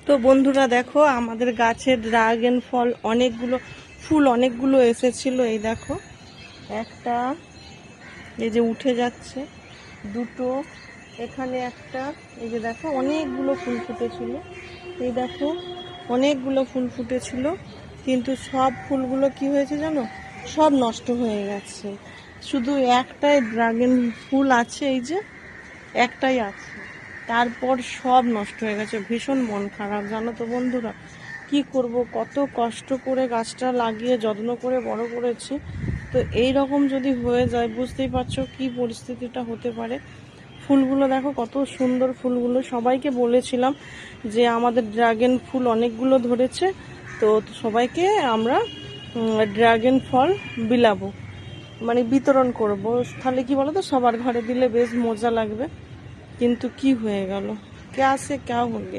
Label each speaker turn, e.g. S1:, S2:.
S1: তো বন্ধুরা দেখো আমাদের গাছের ড্রাগন ফল অনেকগুলো এসেছিল। এই দেখো একটা, এই যে উঠে যাচ্ছে, দুটো, এখানে একটা, এই যে দেখো অনেকগুলো ফুল ফুটেছিল। এই দেখো অনেকগুলো ফুল ফুটেছিল, কিন্তু সব ফুলগুলো কি হয়েছে জানো, সব নষ্ট হয়ে গেছে। শুধু একটাই ড্রাগন ফুল আছে, এই যে একটাই আছে, তারপর সব নষ্ট হয়ে গেছে। ভীষণ মন খারাপ জানো তো বন্ধুরা, কি করব, কত কষ্ট করে গাছটা লাগিয়ে যত্ন করে বড় করেছি, তো এই রকম যদি হয়ে যায় বুঝতেই পারছো কি পরিস্থিতিটা হতে পারে। ফুলগুলো দেখো কত সুন্দর ফুলগুলো, সবাইকে বলেছিলাম যে আমাদের ড্রাগন ফুল অনেকগুলো ধরেছে, তো সবাইকে আমরা ড্রাগন ফল বিলাবো, মানে বিতরণ করব, তাহলে কি বলো তো সবার ঘরে দিলে বেশ মজা লাগবে। কিন্তু কি হয়ে গেল, ক্যা সে ক্যা হয়ে গেল।